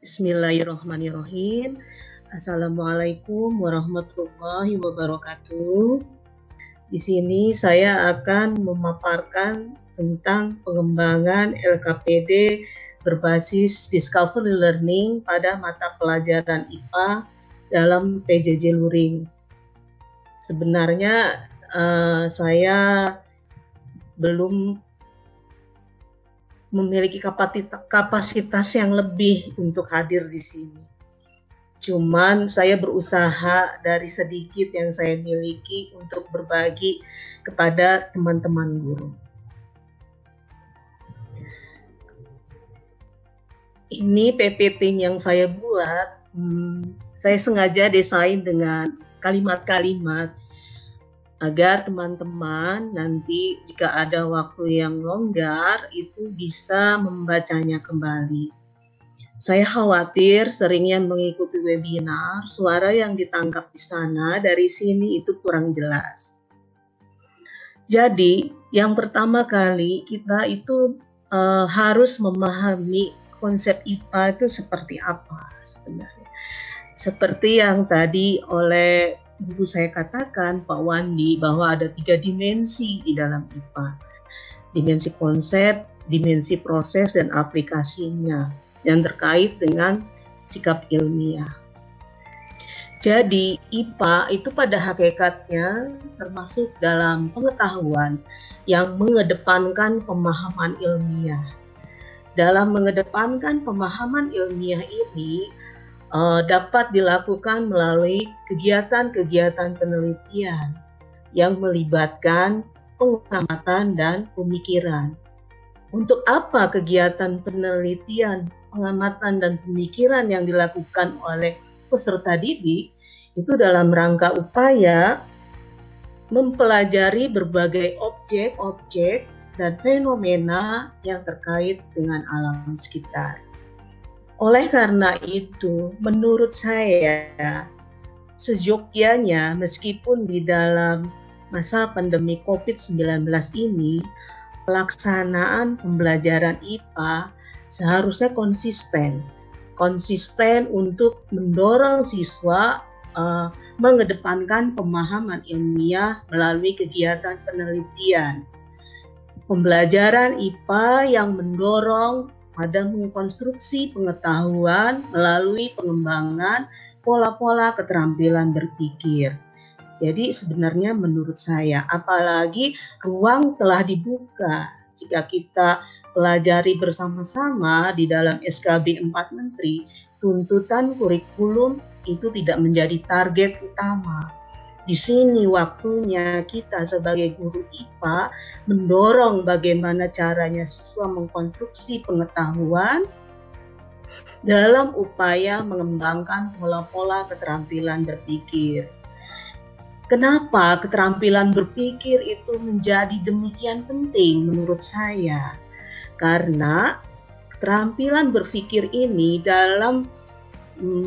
Bismillahirrahmanirrahim. Assalamualaikum warahmatullahi wabarakatuh. Di sini saya akan memaparkan tentang pengembangan LKPD berbasis Discovery Learning pada mata pelajaran IPA dalam PJJ Luring. Sebenarnya saya belum memiliki kapasitas yang lebih untuk hadir di sini. Cuman saya berusaha dari sedikit yang saya miliki untuk berbagi kepada teman-teman guru. Ini PPT yang saya buat, saya sengaja desain dengan kalimat-kalimat agar teman-teman nanti jika ada waktu yang longgar itu bisa membacanya kembali. Saya khawatir seringnya mengikuti webinar, suara yang ditangkap di sana dari sini itu kurang jelas. Jadi yang pertama kali kita itu harus memahami konsep IPA itu seperti apa sebenarnya. Seperti yang tadi oleh guru saya katakan, Pak Wandi, bahwa ada 3 dimensi di dalam IPA. Dimensi konsep, dimensi proses, dan aplikasinya yang terkait dengan sikap ilmiah. Jadi IPA itu pada hakikatnya termasuk dalam pengetahuan yang mengedepankan pemahaman ilmiah. Dalam mengedepankan pemahaman ilmiah ini, dapat dilakukan melalui kegiatan-kegiatan penelitian yang melibatkan pengamatan dan pemikiran. Untuk apa kegiatan penelitian, pengamatan, dan pemikiran yang dilakukan oleh peserta didik? Itu dalam rangka upaya mempelajari berbagai objek-objek dan fenomena yang terkait dengan alam sekitar. Oleh karena itu, menurut saya, seyogyanya meskipun di dalam masa pandemi COVID-19 ini, pelaksanaan pembelajaran IPA seharusnya konsisten untuk mendorong siswa mengedepankan pemahaman ilmiah melalui kegiatan penelitian. Pembelajaran IPA yang mendorong pada mengkonstruksi pengetahuan melalui pengembangan pola-pola keterampilan berpikir. Jadi sebenarnya menurut saya, apalagi ruang telah dibuka jika kita pelajari bersama-sama di dalam SKB 4 Menteri, tuntutan kurikulum itu tidak menjadi target utama. Di sini waktunya kita sebagai guru IPA mendorong bagaimana caranya siswa mengkonstruksi pengetahuan dalam upaya mengembangkan pola-pola keterampilan berpikir. Kenapa keterampilan berpikir itu menjadi demikian penting menurut saya? Karena keterampilan berpikir ini dalam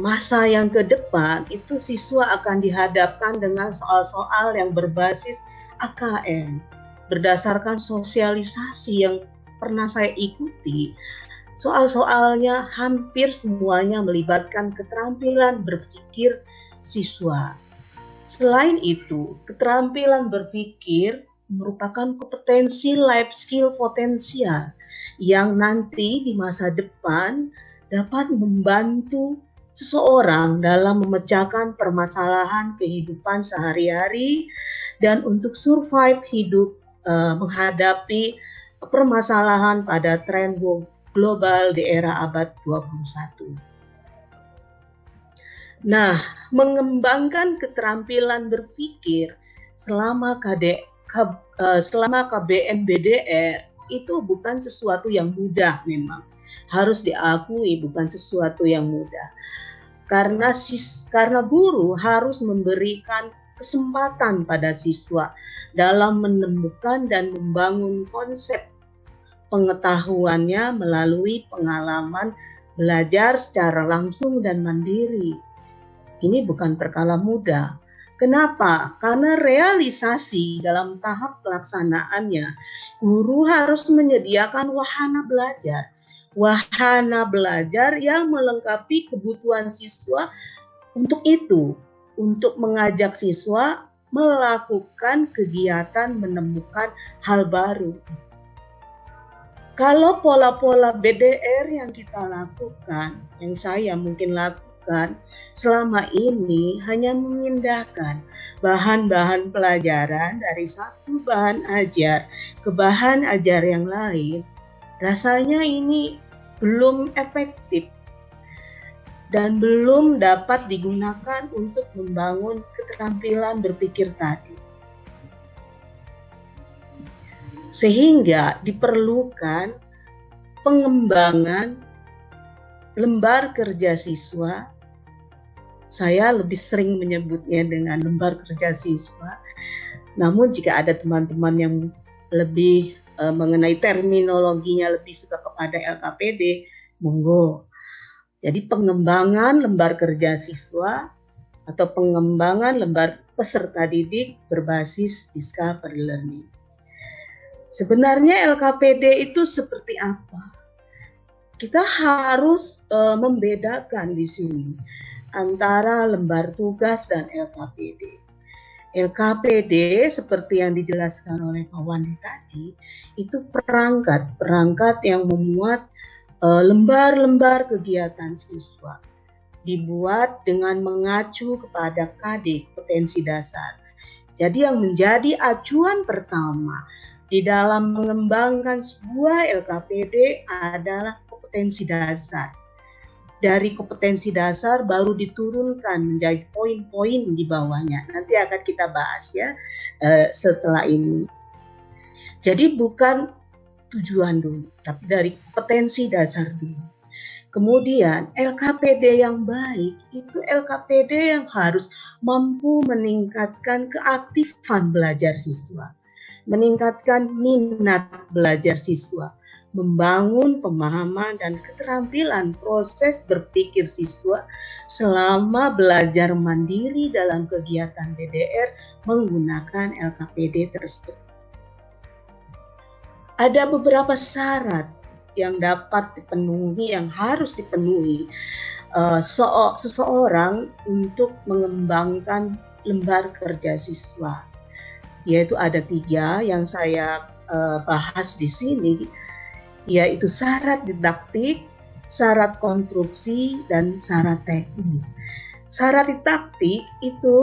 masa yang ke depan itu siswa akan dihadapkan dengan soal-soal yang berbasis AKN. Berdasarkan sosialisasi yang pernah saya ikuti, soal-soalnya hampir semuanya melibatkan keterampilan berpikir siswa. Selain itu, keterampilan berpikir merupakan kompetensi life skill potensial yang nanti di masa depan dapat membantu seseorang dalam memecahkan permasalahan kehidupan sehari-hari dan untuk survive hidup menghadapi permasalahan pada tren global di era abad 21. Nah, mengembangkan keterampilan berpikir selama KBM-BDR itu bukan sesuatu yang mudah memang. Harus diakui bukan sesuatu yang mudah. Karena guru harus memberikan kesempatan pada siswa dalam menemukan dan membangun konsep pengetahuannya melalui pengalaman belajar secara langsung dan mandiri. Ini bukan perkara mudah. Kenapa? Karena realisasi dalam tahap pelaksanaannya, guru harus menyediakan wahana belajar. wahana belajar yang melengkapi kebutuhan siswa untuk itu, untuk mengajak siswa melakukan kegiatan menemukan hal baru. Kalau pola-pola BDR yang kita lakukan, yang saya mungkin lakukan selama ini hanya memindahkan bahan-bahan pelajaran dari satu bahan ajar ke bahan ajar yang lain, rasanya ini belum efektif dan belum dapat digunakan untuk membangun keterampilan berpikir tadi. Sehingga diperlukan pengembangan lembar kerja siswa. Saya lebih sering menyebutnya dengan lembar kerja siswa. Namun jika ada teman-teman yang lebih mengenai terminologinya lebih suka kepada LKPD, monggo. Jadi pengembangan lembar kerja siswa atau pengembangan lembar peserta didik berbasis discovery learning. Sebenarnya LKPD itu seperti apa? Kita harus membedakan di sini antara lembar tugas dan LKPD. LKPD seperti yang dijelaskan oleh Pak Wandi tadi, itu perangkat yang memuat lembar-lembar kegiatan siswa. Dibuat dengan mengacu kepada KD, kompetensi dasar. Jadi yang menjadi acuan pertama di dalam mengembangkan sebuah LKPD adalah kompetensi dasar. Dari kompetensi dasar baru diturunkan menjadi poin-poin di bawahnya. Nanti akan kita bahas ya setelah ini. Jadi bukan tujuan dulu, tapi dari kompetensi dasar dulu. Kemudian LKPD yang baik itu LKPD yang harus mampu meningkatkan keaktifan belajar siswa, meningkatkan minat belajar siswa, membangun pemahaman dan keterampilan proses berpikir siswa selama belajar mandiri dalam kegiatan BDR menggunakan LKPD tersebut. Ada beberapa syarat yang dapat dipenuhi, yang harus dipenuhi seseorang untuk mengembangkan lembar kerja siswa. Yaitu ada 3 yang saya bahas di sini, yaitu syarat didaktik, syarat konstruksi, dan syarat teknis. Syarat didaktik itu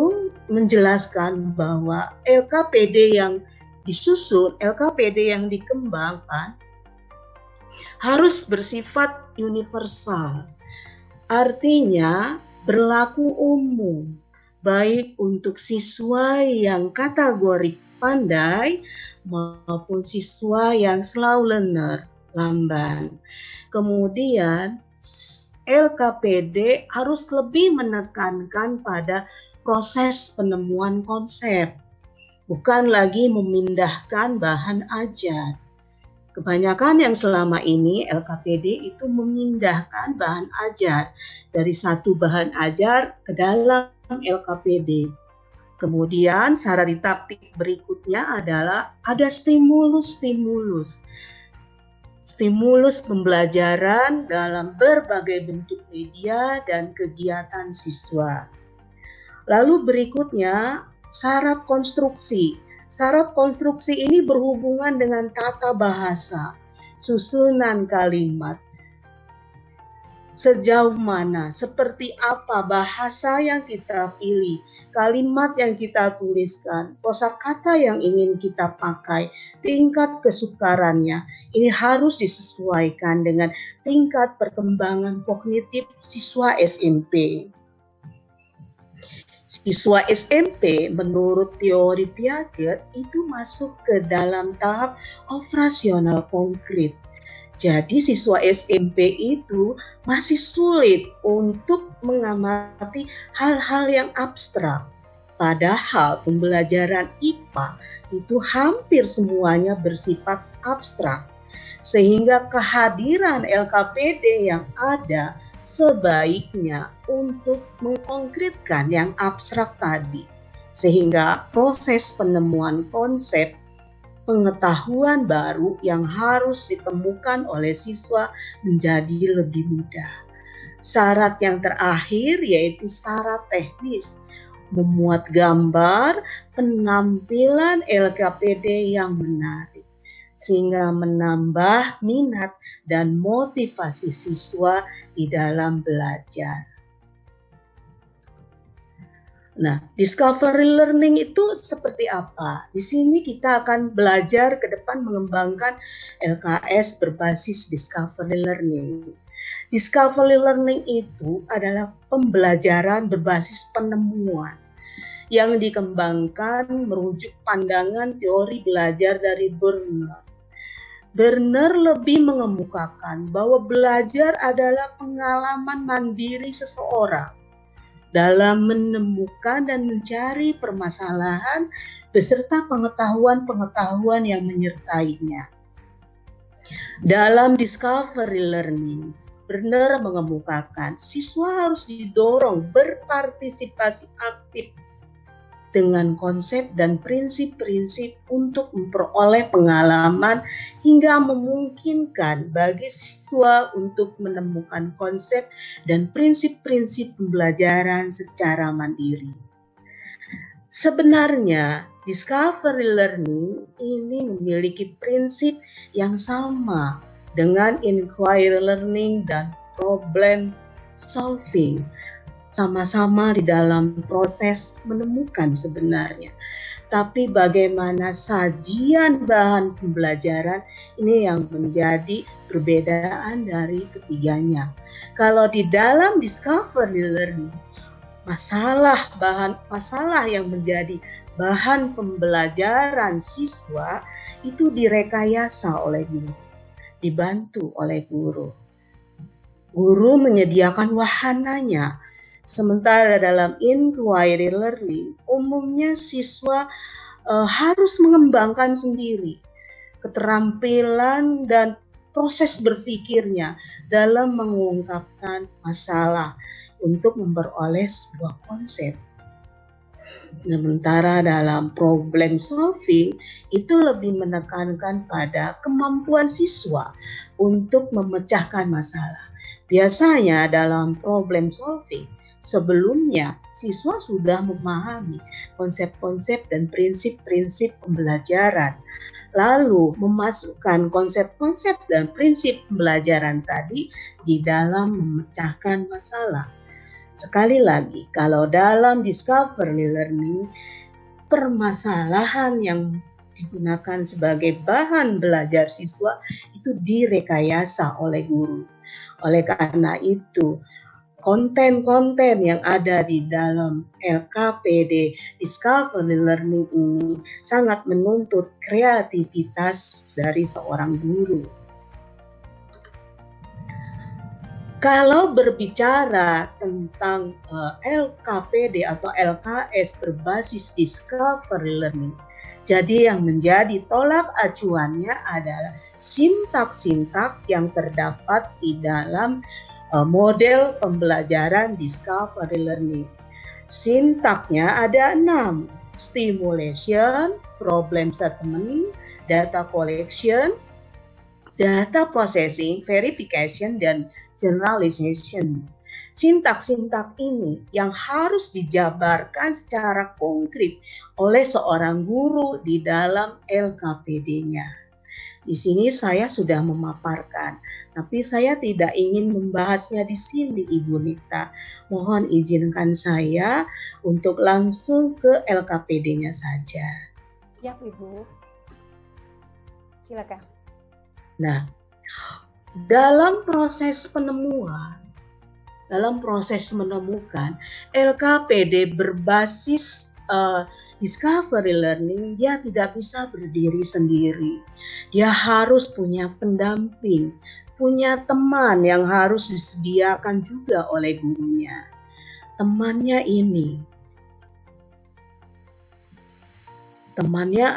menjelaskan bahwa LKPD yang disusun, LKPD yang dikembangkan harus bersifat universal. Artinya berlaku umum, baik untuk siswa yang kategori pandai maupun siswa yang slow learner, lamban. Kemudian LKPD harus lebih menekankan pada proses penemuan konsep, bukan lagi memindahkan bahan ajar. Kebanyakan yang selama ini LKPD itu memindahkan bahan ajar dari satu bahan ajar ke dalam LKPD. Kemudian syarat didaktik berikutnya adalah ada stimulus pembelajaran dalam berbagai bentuk media dan kegiatan siswa. Lalu berikutnya syarat konstruksi. Syarat konstruksi ini berhubungan dengan tata bahasa, susunan kalimat, sejauh mana, seperti apa bahasa yang kita pilih, kalimat yang kita tuliskan, kosakata yang ingin kita pakai, tingkat kesukarannya. Ini harus disesuaikan dengan tingkat perkembangan kognitif siswa SMP. Siswa SMP menurut teori Piaget itu masuk ke dalam tahap operasional konkret. Jadi siswa SMP itu masih sulit untuk mengamati hal-hal yang abstrak. Padahal pembelajaran IPA itu hampir semuanya bersifat abstrak. Sehingga kehadiran LKPD yang ada sebaiknya untuk mengkonkretkan yang abstrak tadi. Sehingga proses penemuan konsep pengetahuan baru yang harus ditemukan oleh siswa menjadi lebih mudah. Syarat yang terakhir yaitu syarat teknis, memuat gambar penampilan LKPD yang menarik, sehingga menambah minat dan motivasi siswa di dalam belajar. Nah, discovery learning itu seperti apa? Di sini kita akan belajar ke depan mengembangkan LKS berbasis discovery learning. Discovery learning itu adalah pembelajaran berbasis penemuan yang dikembangkan merujuk pandangan teori belajar dari Berner. Berner lebih mengemukakan bahwa belajar adalah pengalaman mandiri seseorang dalam menemukan dan mencari permasalahan beserta pengetahuan-pengetahuan yang menyertainya. Dalam discovery learning, Berner mengemukakan siswa harus didorong berpartisipasi aktif dengan konsep dan prinsip-prinsip untuk memperoleh pengalaman hingga memungkinkan bagi siswa untuk menemukan konsep dan prinsip-prinsip pembelajaran secara mandiri. Sebenarnya, discovery learning ini memiliki prinsip yang sama dengan inquiry learning dan problem solving. Sama-sama di dalam proses menemukan sebenarnya. Tapi bagaimana sajian bahan pembelajaran ini yang menjadi perbedaan dari ketiganya. Kalau di dalam discovery learning, masalah yang menjadi bahan pembelajaran siswa itu direkayasa oleh guru, dibantu oleh guru. Guru menyediakan wahananya. Sementara dalam inquiry learning, umumnya siswa harus mengembangkan sendiri keterampilan dan proses berpikirnya dalam mengungkapkan masalah untuk memperoleh sebuah konsep. Sementara dalam problem solving itu lebih menekankan pada kemampuan siswa untuk memecahkan masalah. Biasanya dalam problem solving, sebelumnya siswa sudah memahami konsep-konsep dan prinsip-prinsip pembelajaran, lalu memasukkan konsep-konsep dan prinsip pembelajaran tadi di dalam memecahkan masalah. Sekali lagi, kalau dalam discovery learning, permasalahan yang digunakan sebagai bahan belajar siswa itu direkayasa oleh guru. Oleh karena itu, konten-konten yang ada di dalam LKPD Discovery Learning ini sangat menuntut kreativitas dari seorang guru. Kalau berbicara tentang LKPD atau LKS berbasis Discovery Learning, jadi yang menjadi tolak acuannya adalah sintak-sintak yang terdapat di dalam model pembelajaran Discovery Learning. Sintaknya ada 6, stimulation, problem statement, data collection, data processing, verification, dan generalization. Sintak-sintak ini yang harus dijabarkan secara konkret oleh seorang guru di dalam LKPD-nya. Di sini saya sudah memaparkan, tapi saya tidak ingin membahasnya di sini, Ibu Nita. Mohon izinkan saya untuk langsung ke LKPD-nya saja. Siap, Ibu. Silakan. Nah, dalam proses menemukan LKPD berbasis discovery learning, dia tidak bisa berdiri sendiri. Dia harus punya pendamping, punya teman yang harus disediakan juga oleh gurunya. Temannya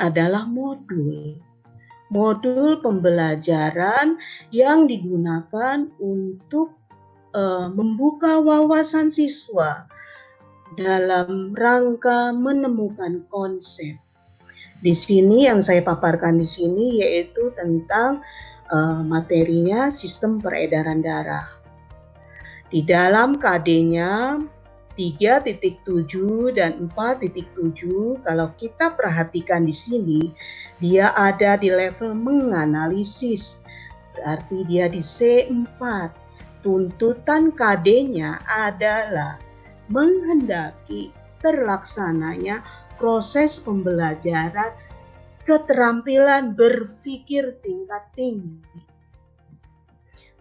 adalah modul pembelajaran yang digunakan untuk membuka wawasan siswa dalam rangka menemukan konsep. Di sini yang saya paparkan di sini yaitu tentang materinya sistem peredaran darah. Di dalam KD-nya 3.7 dan 4.7, kalau kita perhatikan di sini, dia ada di level menganalisis. Berarti dia di C4. Tuntutan KD-nya adalah menghendaki terlaksananya proses pembelajaran keterampilan berpikir tingkat tinggi.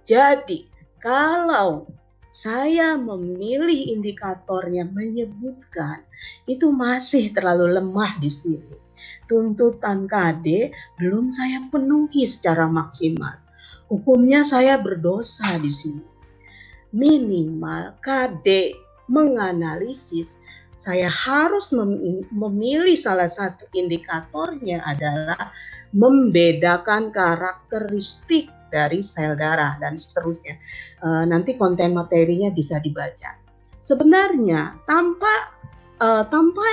Jadi, kalau saya memilih indikatornya menyebutkan itu masih terlalu lemah di sini. Tuntutan KD belum saya penuhi secara maksimal. Hukumnya saya berdosa di sini. Minimal KD menganalisis, saya harus memilih salah satu indikatornya adalah membedakan karakteristik dari sel darah dan seterusnya. Nanti konten materinya bisa dibaca. Sebenarnya tanpa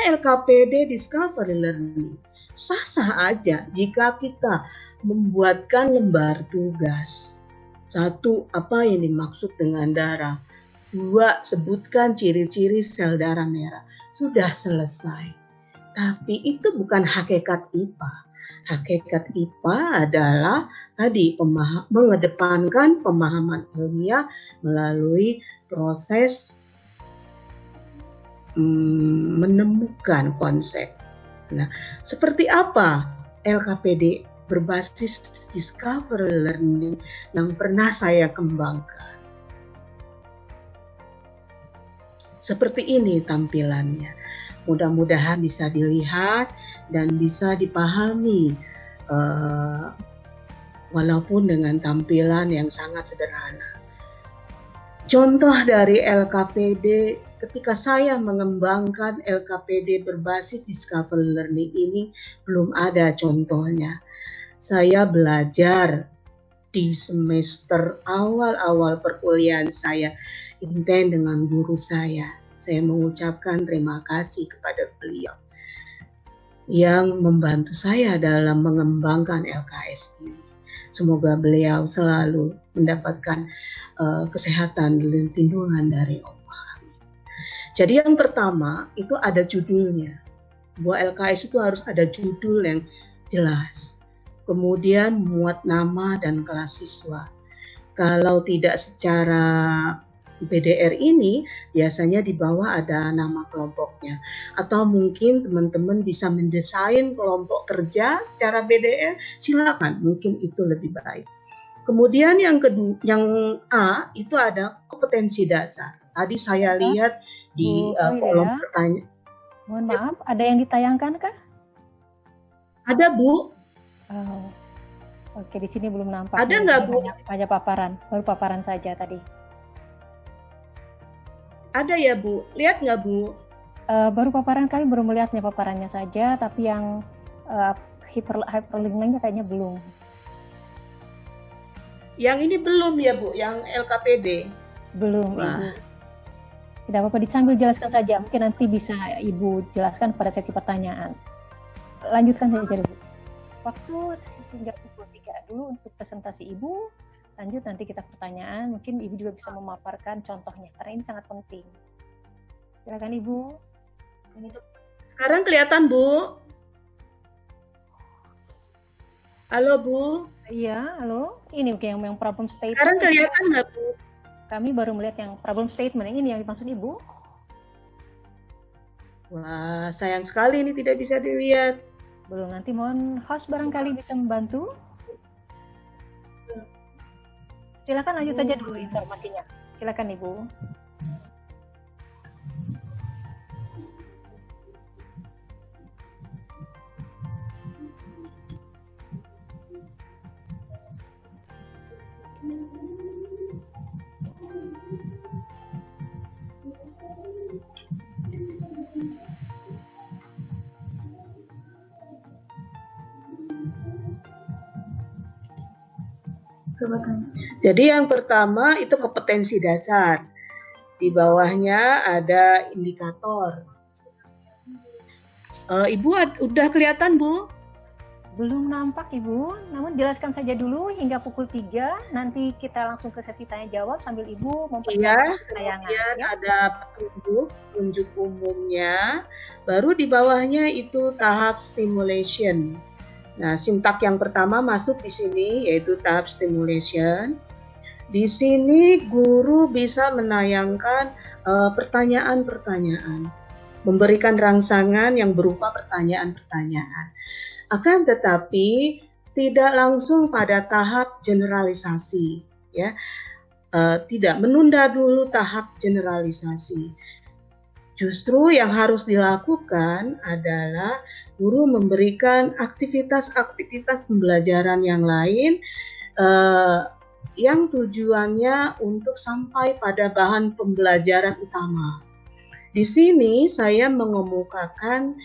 LKPD Discovery Learning sah-sah aja jika kita membuatkan lembar tugas. 1. Apa yang dimaksud dengan darah? 2. Sebutkan ciri-ciri sel darah merah. Sudah selesai. Tapi itu bukan hakikat IPA. Hakikat IPA adalah tadi mengedepankan pemahaman ilmiah melalui proses menemukan konsep. Nah, seperti apa LKPD berbasis Discovery Learning yang pernah saya kembangkan? Seperti ini tampilannya. Mudah-mudahan bisa dilihat dan bisa dipahami walaupun dengan tampilan yang sangat sederhana. Contoh dari LKPD ketika saya mengembangkan LKPD berbasis Discovery Learning ini belum ada contohnya. Saya belajar di semester awal-awal perkuliahan saya intent dengan guru saya. Saya mengucapkan terima kasih kepada beliau yang membantu saya dalam mengembangkan LKS ini. Semoga beliau selalu mendapatkan kesehatan dan lindungan dari Allah. Jadi yang pertama itu ada judulnya. Buat LKS itu harus ada judul yang jelas. Kemudian muat nama dan kelas siswa. Kalau tidak secara BDR ini biasanya di bawah ada nama kelompoknya, atau mungkin teman-teman bisa mendesain kelompok kerja secara BDR, silakan, mungkin itu lebih baik. Kemudian yang kedua, yang A itu ada kompetensi dasar. Tadi saya lihat di kolom pertanyaan. Mohon maaf, ada yang ditayangkan kah? Ada, Bu. Oh. Oke, di sini belum nampak. Ada nggak, Bu? Hanya paparan, baru paparan saja tadi. Ada ya, Bu? Lihat nggak, Bu? Baru paparan, kami baru melihatnya paparannya saja, tapi yang hyperlink-nya kayaknya belum. Yang ini belum ya, Bu? Yang LKPD? Belum, Ibu. Tidak apa-apa, disambil jelaskan saja. Mungkin nanti bisa Ibu jelaskan pada sesi pertanyaan. Lanjutkan saja, Bu. Waktu hingga pukul 3 dulu untuk presentasi Ibu. Lanjut nanti kita pertanyaan, mungkin Ibu juga bisa memaparkan contohnya, karena ini sangat penting. Silakan Ibu. Sekarang kelihatan, Bu? Halo, Bu? Iya, halo. Ini yang problem statement. Sekarang kelihatan nggak, Bu? Kami baru melihat yang problem statement, ini yang dimaksud Ibu. Wah, sayang sekali ini tidak bisa dilihat. Belum, nanti mohon host barangkali bisa membantu. Silakan lanjut saja dulu informasinya. Silakan Ibu. Jadi yang pertama itu kompetensi dasar. Di bawahnya ada indikator. Ibu udah kelihatan, Bu? Belum nampak Ibu, namun jelaskan saja dulu hingga pukul 3, nanti kita langsung ke sesi tanya jawab sambil Ibu mempersiapkan tayangan. Kemudian ada petunjuk umumnya, baru di bawahnya itu tahap stimulation. Nah, sintak yang pertama masuk di sini yaitu tahap stimulation. Di sini guru bisa menayangkan pertanyaan-pertanyaan, memberikan rangsangan yang berupa pertanyaan-pertanyaan. Akan tetapi tidak langsung pada tahap generalisasi, ya. Tidak menunda dulu tahap generalisasi. Justru yang harus dilakukan adalah guru memberikan aktivitas-aktivitas pembelajaran yang lain yang tujuannya untuk sampai pada bahan pembelajaran utama. Di sini saya mengemukakan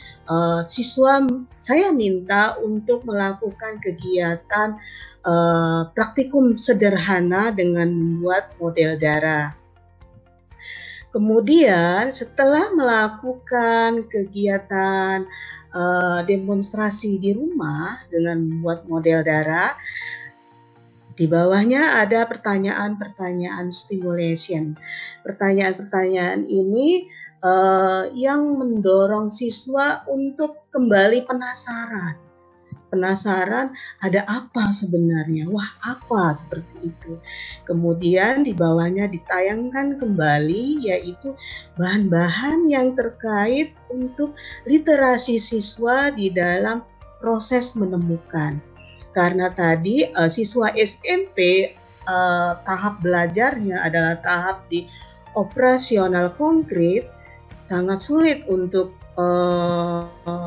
siswa, saya minta untuk melakukan kegiatan praktikum sederhana dengan membuat model darah. Kemudian setelah melakukan kegiatan demonstrasi di rumah dengan membuat model darah, di bawahnya ada pertanyaan-pertanyaan stimulation. Pertanyaan-pertanyaan ini yang mendorong siswa untuk kembali penasaran. Penasaran ada apa sebenarnya? Wah, apa seperti itu. Kemudian di bawahnya ditayangkan kembali yaitu bahan-bahan yang terkait untuk literasi siswa di dalam proses menemukan. Karena tadi siswa SMP tahap belajarnya adalah tahap di operasional konkret, sangat sulit untuk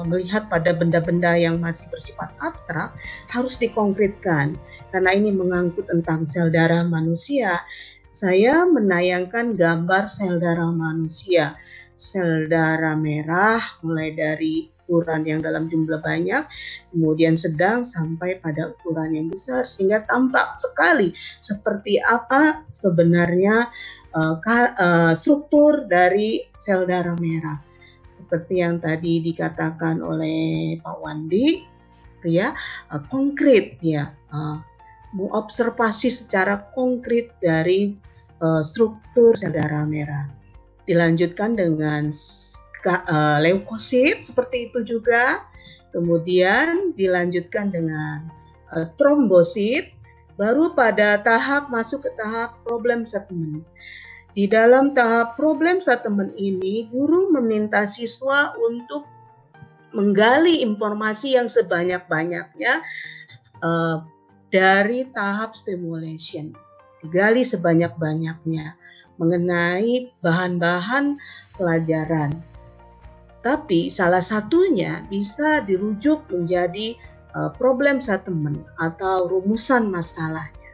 melihat pada benda-benda yang masih bersifat abstrak, harus dikonkretkan. Karena ini mengangkut tentang sel darah manusia, saya menayangkan gambar sel darah manusia. Sel darah merah mulai dari ukuran yang dalam jumlah banyak, kemudian sedang sampai pada ukuran yang besar, sehingga tampak sekali seperti apa sebenarnya struktur dari sel darah merah. Seperti yang tadi dikatakan oleh Pak Wandi, ya, konkret ya, mengobservasi secara konkret dari struktur sel darah merah. Dilanjutkan dengan leukosit seperti itu juga, kemudian dilanjutkan dengan trombosit, baru pada tahap masuk ke tahap problem statement. Di dalam tahap problem statement ini, guru meminta siswa untuk menggali informasi yang sebanyak-banyaknya dari tahap stimulation, digali sebanyak-banyaknya mengenai bahan-bahan pelajaran. Tapi salah satunya bisa dirujuk menjadi problem statement atau rumusan masalahnya.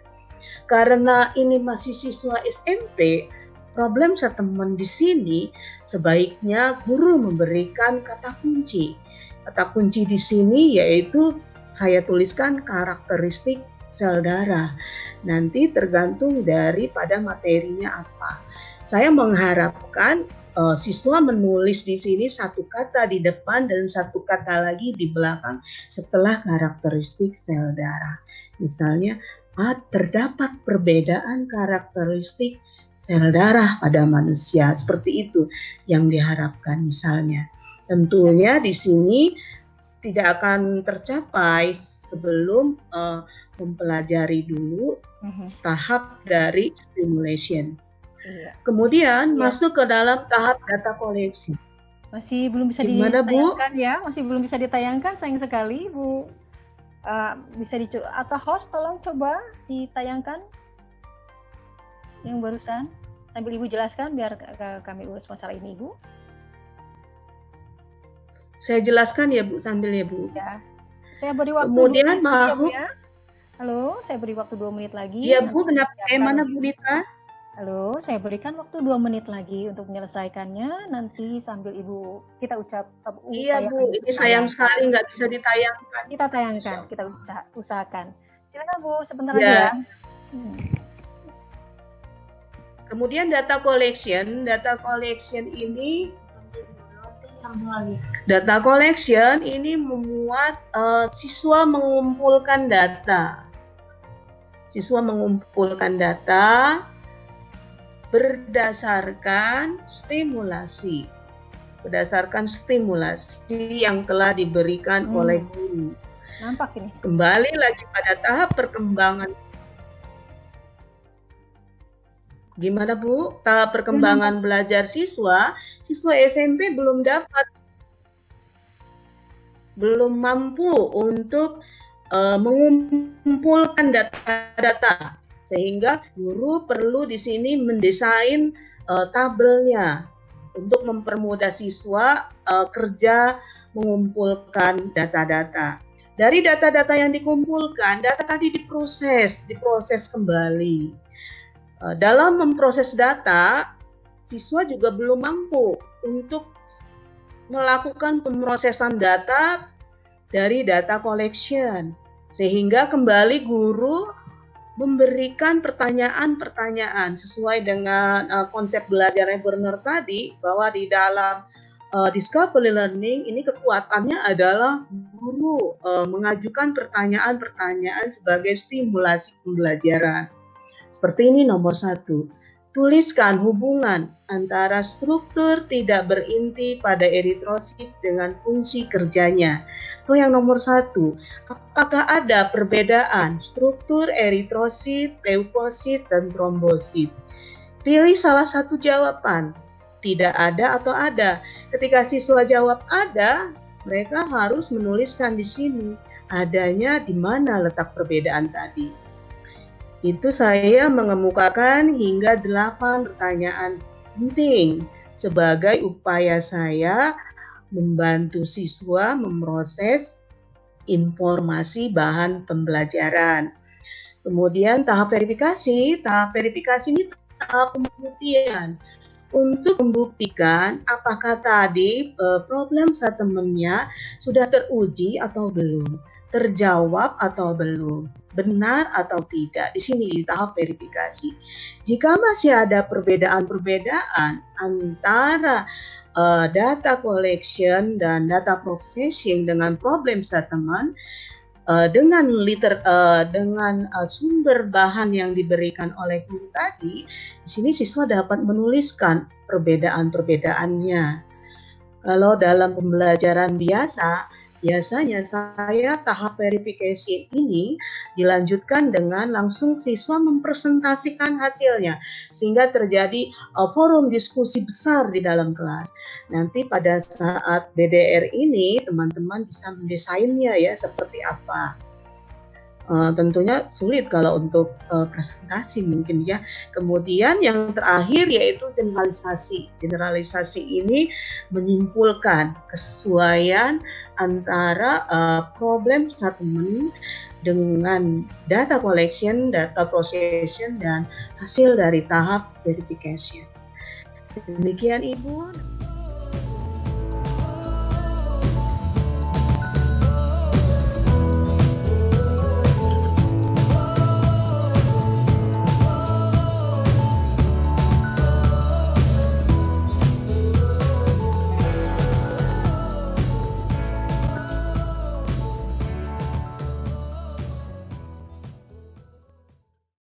Karena ini masih siswa SMP, problem statement di sini sebaiknya guru memberikan kata kunci. Kata kunci di sini yaitu saya tuliskan karakteristik sel darah. Nanti tergantung daripada materinya apa. Saya mengharapkan siswa menulis di sini satu kata di depan dan satu kata lagi di belakang setelah karakteristik sel darah. Misalnya, terdapat perbedaan karakteristik sel darah pada manusia. Seperti itu yang diharapkan misalnya. Tentunya di sini tidak akan tercapai sebelum mempelajari dulu tahap dari stimulation. Kemudian masuk ke dalam tahap data koleksi. Masih belum bisa ditayangkan ya, masih belum bisa ditayangkan, sayang sekali Bu. Bisa atau host tolong coba ditayangkan yang barusan sambil Ibu jelaskan biar kami urus masalah ini Bu. Saya jelaskan ya Bu sambil ya Bu. Ya. Saya beri waktu. Kemudian mau. Ya. Halo, saya beri waktu 2 menit lagi. Iya Bu, kenapa mana Bu Nita? Halo, saya berikan waktu 2 menit lagi untuk menyelesaikannya. Nanti sambil Ibu kita ucap. Iya Bu, ini sayang sekali nggak bisa ditayangkan. Kita tayangkan, kita usahakan. Silakan Bu, sebentar lagi ya. Kemudian data collection ini Sambung lagi. Data collection ini memuat siswa mengumpulkan data. Siswa mengumpulkan data berdasarkan stimulasi. Berdasarkan stimulasi yang telah diberikan oleh guru. Nampak ini. Kembali lagi pada tahap perkembangan. Gimana Bu? Tahap perkembangan belajar siswa SMP belum mampu untuk mengumpulkan data-data, sehingga guru perlu di sini mendesain tabelnya untuk mempermudah siswa kerja mengumpulkan data-data. Dari data-data yang dikumpulkan, data tadi diproses kembali. Dalam memproses data, siswa juga belum mampu untuk melakukan pemrosesan data dari data collection, sehingga kembali guru memberikan pertanyaan-pertanyaan sesuai dengan konsep belajar Eberner tadi, bahwa di dalam discovery learning ini kekuatannya adalah guru mengajukan pertanyaan-pertanyaan sebagai stimulasi pembelajaran. Seperti ini nomor 1. Tuliskan hubungan antara struktur tidak berinti pada eritrosit dengan fungsi kerjanya. Itu yang nomor 1. Apakah ada perbedaan struktur eritrosit, leukosit, dan trombosit? Pilih salah satu jawaban. Tidak ada atau ada. Ketika siswa jawab ada, mereka harus menuliskan di sini adanya di mana letak perbedaan tadi. Itu saya mengemukakan hingga 8 pertanyaan penting sebagai upaya saya membantu siswa memproses informasi bahan pembelajaran. Kemudian tahap verifikasi ini tahap pembuktian. Untuk membuktikan apakah tadi problem statementnya sudah teruji atau belum, terjawab atau belum, benar atau tidak. Di sini di tahap verifikasi. Jika masih ada perbedaan-perbedaan antara data collection dan data processing dengan problem statement, dengan sumber bahan yang diberikan oleh guru tadi, di sini siswa dapat menuliskan perbedaan-perbedaannya. Kalau dalam pembelajaran biasanya saya tahap verifikasi ini dilanjutkan dengan langsung siswa mempresentasikan hasilnya, sehingga terjadi forum diskusi besar di dalam kelas. Nanti pada saat BDR ini teman-teman bisa mendesainnya ya seperti apa. Tentunya sulit kalau untuk presentasi mungkin ya. Kemudian yang terakhir yaitu generalisasi. Generalisasi ini menyimpulkan kesesuaian antara problem statement dengan data collection, data processing, dan hasil dari tahap verification. Demikian Ibu.